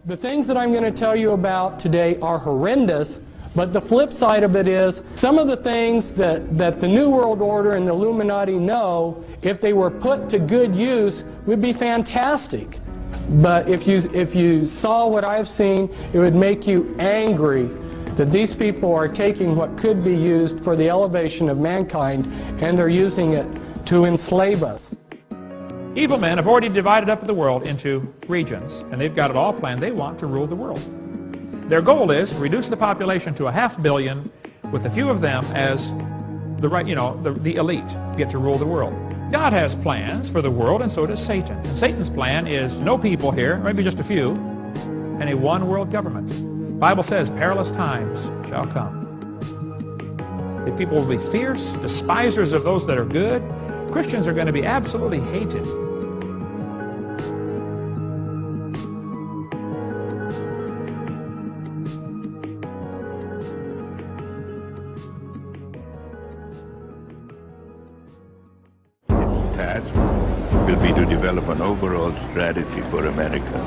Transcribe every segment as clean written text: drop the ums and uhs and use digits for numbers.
The things that I'm going to tell you about today are horrendous, but the flip side of it is some of the things that the New World Order and the Illuminati know, if they were put to good use, would be fantastic. But if you saw what I've seen, it would make you angry that these people are taking what could be used for the elevation of mankind, and they're using it to enslave us. Evil men have already divided up the world into regions, and they've got it all planned. They want to rule the world. Their goal is to reduce the population to 500 million, with a few of them as the elite get to rule the world. God has plans for the world, and so does Satan. And Satan's plan is no people here, maybe just a few, and a one-world government. The Bible says perilous times shall come. The people will be fierce, despisers of those that are good. Christians are going to be absolutely hated. Will be to develop an overall strategy for America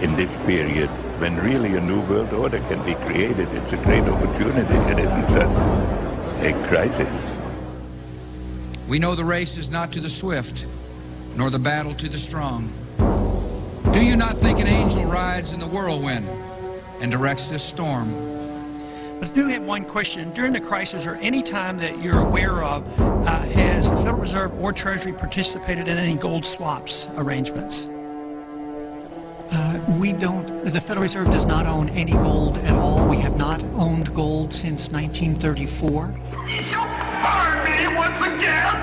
in this period when really a new world order can be created. It's a great opportunity. It isn't just a crisis. We know the race is not to the swift, nor the battle to the strong. Do you not think an angel rides in the whirlwind and directs this storm? But I do have one question. During the crisis, or any time that you're aware of, has the Federal Reserve or Treasury participated in any gold swaps arrangements? The Federal Reserve does not own any gold at all. We have not owned gold since 1934. You fired me once again!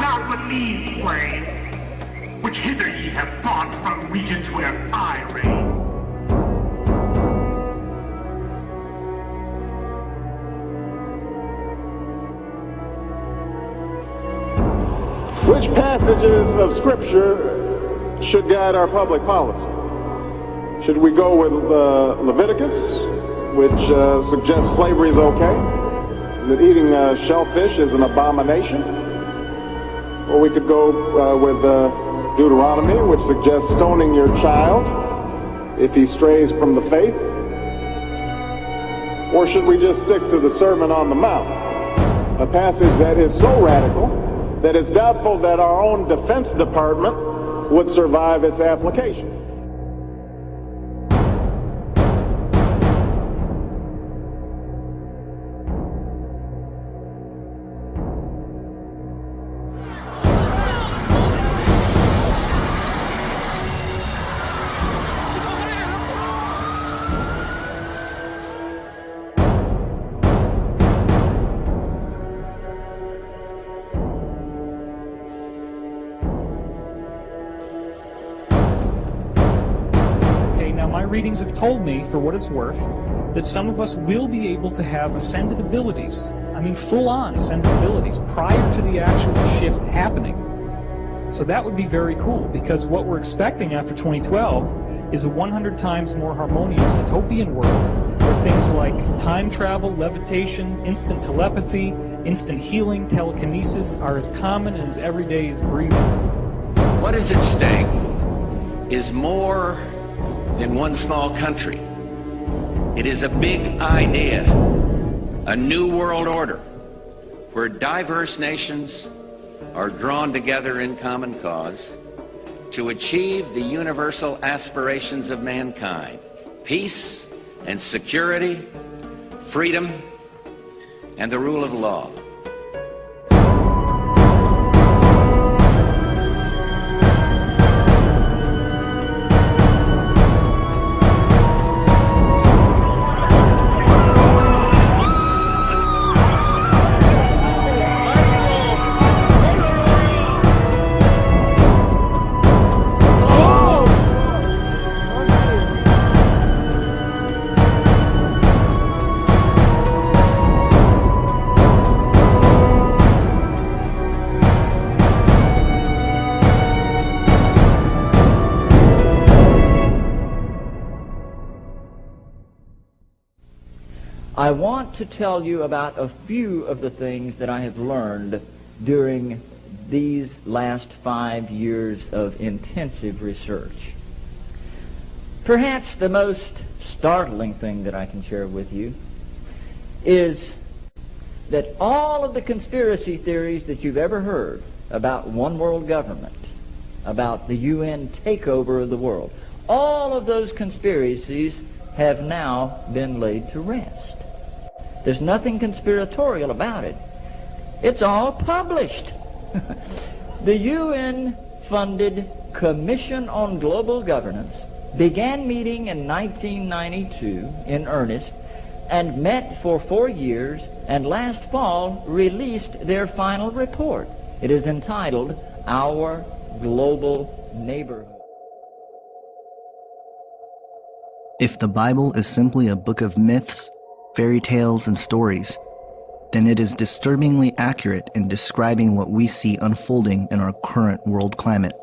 Not with these planes, which hither ye have brought from regions where I reign. Which passages of Scripture should guide our public policy? Should we go with Leviticus, which suggests slavery is okay, that eating shellfish is an abomination? Or we could go with Deuteronomy, which suggests stoning your child if he strays from the faith? Or should we just stick to the Sermon on the Mount, a passage that is so radical that it's doubtful that our own Defense Department would survive its application? Readings have told me, for what it's worth, that some of us will be able to have ascended abilities. I mean, full-on ascended abilities prior to the actual shift happening. So that would be very cool, because what we're expecting after 2012 is a 100 times more harmonious utopian world where things like time travel, levitation, instant telepathy, instant healing, telekinesis are as common and as everyday as breathing. What is at stake is more than one small country. It is a big idea, a new world order, where diverse nations are drawn together in common cause to achieve the universal aspirations of mankind: peace and security, freedom, and the rule of law. I want to tell you about a few of the things that I have learned during these last 5 years of intensive research. Perhaps the most startling thing that I can share with you is that all of the conspiracy theories that you've ever heard about one world government, about the UN takeover of the world, all of those conspiracies have now been laid to rest. There's nothing conspiratorial about it. It's all published. The UN-funded Commission on Global Governance began meeting in 1992 in earnest and met for 4 years, and last fall released their final report. It is entitled Our Global Neighborhood. If the Bible is simply a book of myths, fairy tales, and stories, then it is disturbingly accurate in describing what we see unfolding in our current world climate.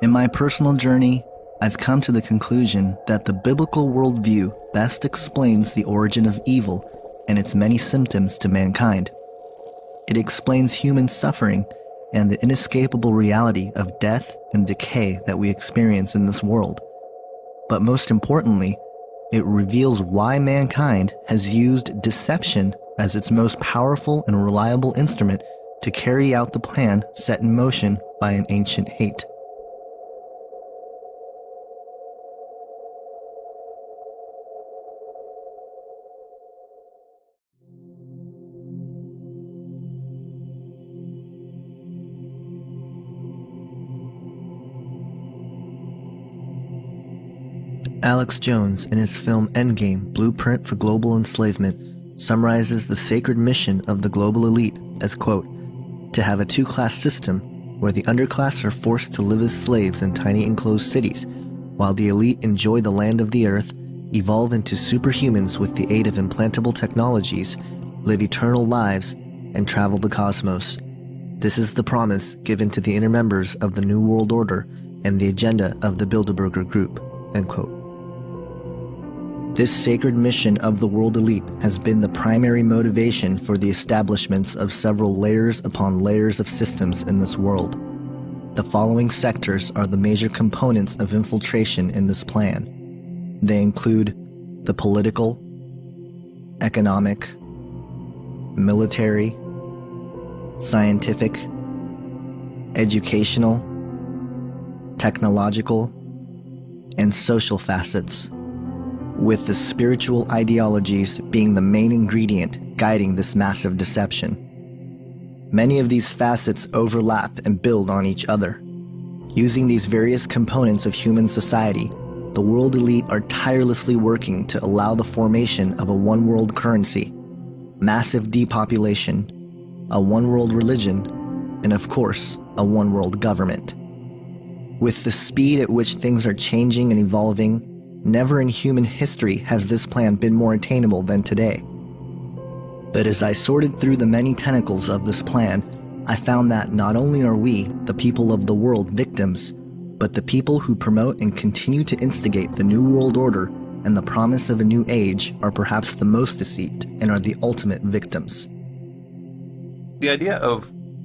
In my personal journey, I've come to the conclusion that the biblical worldview best explains the origin of evil and its many symptoms to mankind. It explains human suffering and the inescapable reality of death and decay that we experience in this world. But most importantly, it reveals why mankind has used deception as its most powerful and reliable instrument to carry out the plan set in motion by an ancient hate. Alex Jones, in his film Endgame, Blueprint for Global Enslavement, summarizes the sacred mission of the global elite as, quote, to have a two-class system where the underclass are forced to live as slaves in tiny enclosed cities, while the elite enjoy the land of the earth, evolve into superhumans with the aid of implantable technologies, live eternal lives, and travel the cosmos. This is the promise given to the inner members of the New World Order and the agenda of the Bilderberger Group, end quote. This sacred mission of the world elite has been the primary motivation for the establishments of several layers upon layers of systems in this world. The following sectors are the major components of infiltration in this plan. They include the political, economic, military, scientific, educational, technological, and social facets, with the spiritual ideologies being the main ingredient guiding this massive deception. Many of these facets overlap and build on each other. Using these various components of human society, the world elite are tirelessly working to allow the formation of a one-world currency, massive depopulation, a one-world religion, and of course, a one-world government. With the speed at which things are changing and evolving, never in human history has this plan been more attainable than today. But as I sorted through the many tentacles of this plan, I found that not only are we, the people of the world, victims, but the people who promote and continue to instigate the New World Order and the promise of a new age are perhaps the most deceived and are the ultimate victims. The idea of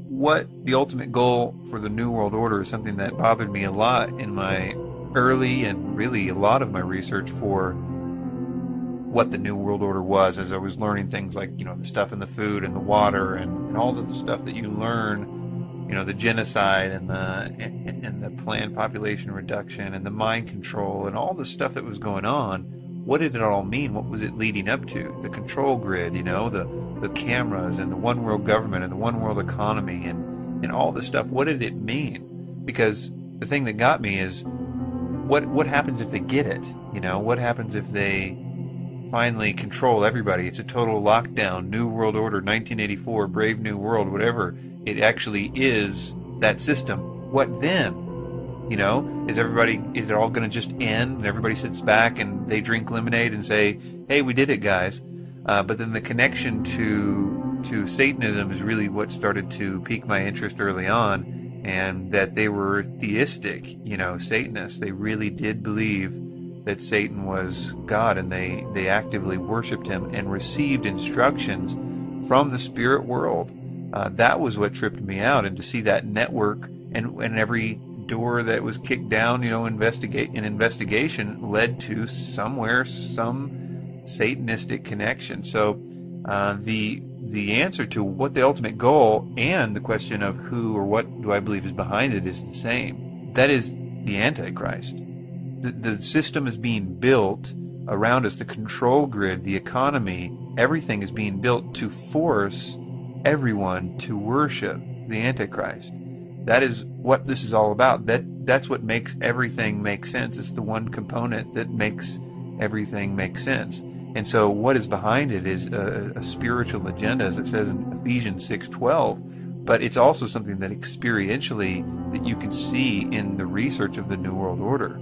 what the ultimate goal for the New World Order is something that bothered me a lot in my early and really a lot of my research for what the New World Order was, as I was learning things like, the stuff in the food and the water and all of the stuff that you learn, the genocide and the planned population reduction and the mind control and all the stuff that was going on. What did it all mean? What was it leading up to? The control grid, the cameras and the one world government and the one world economy and all this stuff. What did it mean? Because the thing that got me is what happens if they get it? What happens if they finally control everybody? It's a total lockdown, New World Order, 1984, Brave New World, whatever. It actually is that system. What then? Is it all going to just end and everybody sits back and they drink lemonade and say, hey, we did it, guys? But then the connection to Satanism is really what started to pique my interest early on, and that they were theistic, Satanists. They really did believe that Satan was God, and they actively worshipped him and received instructions from the spirit world That was what tripped me out, and to see that network and every door that was kicked down, investigation led to somewhere some Satanistic connection. So the answer to what the ultimate goal and the question of who or what do I believe is behind it is the same. That is the Antichrist. The system is being built around us, the control grid, the economy, everything is being built to force everyone to worship the Antichrist. That is what this is all about. That's what makes everything make sense. It's the one component that makes everything make sense. And so what is behind it is a spiritual agenda, as it says in Ephesians 6:12, but it's also something that experientially that you can see in the research of the New World Order,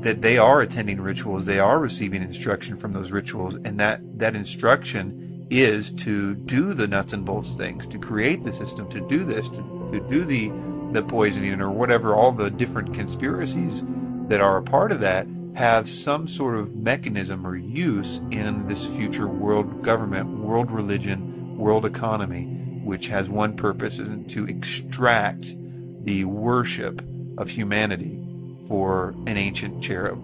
that they are attending rituals, they are receiving instruction from those rituals, and that instruction is to do the nuts and bolts things, to create the system, to do this, to do the poisoning or whatever, all the different conspiracies that are a part of that have some sort of mechanism or use in this future world government, world religion, world economy, which has one purpose, is to extract the worship of humanity for an ancient cherub.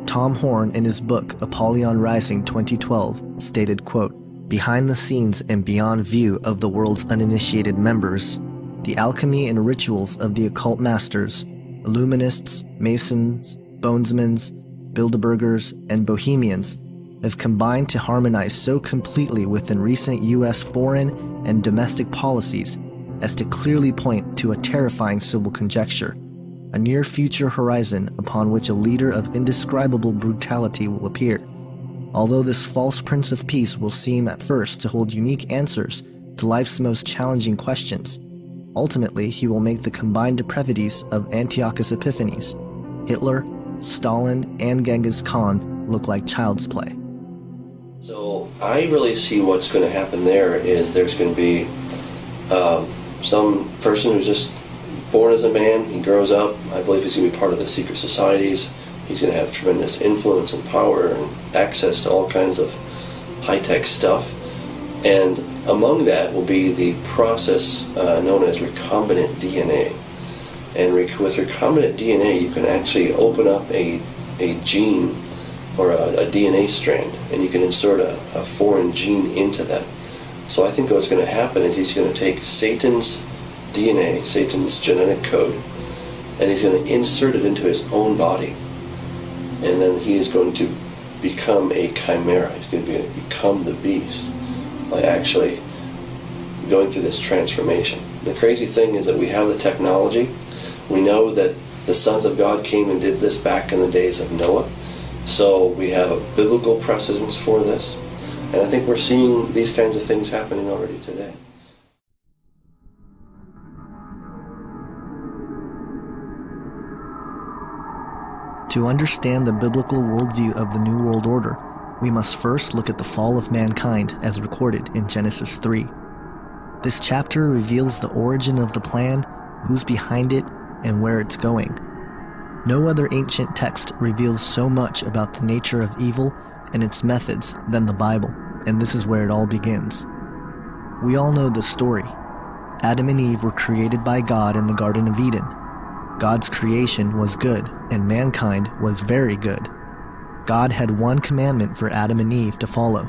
Tom Horn, in his book Apollyon Rising 2012, stated, quote, "Behind the scenes and beyond view of the world's uninitiated members, the alchemy and rituals of the occult masters, Illuminists, Masons, Bonesmans, Bilderbergers, and Bohemians have combined to harmonize so completely within recent U.S. foreign and domestic policies as to clearly point to a terrifying civil conjuncture, a near future horizon upon which a leader of indescribable brutality will appear. Although this false Prince of Peace will seem at first to hold unique answers to life's most challenging questions, ultimately he will make the combined depravities of Antiochus Epiphanes, Hitler, Stalin, and Genghis Khan look like child's play." So I really see what's going to happen there is there's going to be some person who's just born as a man, he grows up, I believe he's going to be part of the secret societies, he's going to have tremendous influence and power and access to all kinds of high-tech stuff, and among that will be the process known as recombinant DNA. And with recombinant DNA you can actually open up a gene or a DNA strand, and you can insert a foreign gene into that. So I think what's going to happen is he's going to take Satan's DNA, Satan's genetic code, and he's going to insert it into his own body. And then he is going to become a chimera. He's going to become the beast by actually going through this transformation. The crazy thing is that we have the technology. We know that the sons of God came and did this back in the days of Noah. So we have a biblical precedence for this. And I think we're seeing these kinds of things happening already today. To understand the biblical worldview of the New World Order, we must first look at the fall of mankind as recorded in Genesis 3. This chapter reveals the origin of the plan, who's behind it, and where it's going. No other ancient text reveals so much about the nature of evil and its methods than the Bible, and this is where it all begins. We all know the story. Adam and Eve were created by God in the Garden of Eden. God's creation was good, and mankind was very good. God had one commandment for Adam and Eve to follow.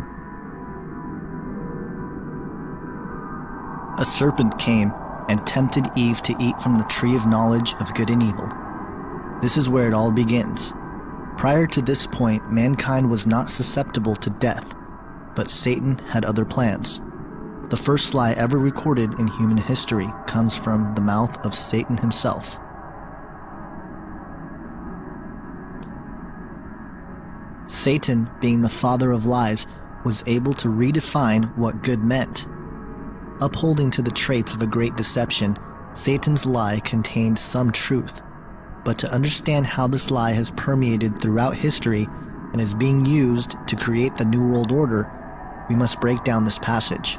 A serpent came and tempted Eve to eat from the tree of knowledge of good and evil. This is where it all begins. Prior to this point, mankind was not susceptible to death, but Satan had other plans. The first lie ever recorded in human history comes from the mouth of Satan himself. Satan, being the father of lies, was able to redefine what good meant. Upholding to the traits of a great deception, Satan's lie contained some truth. But to understand how this lie has permeated throughout history and is being used to create the New World Order, we must break down this passage.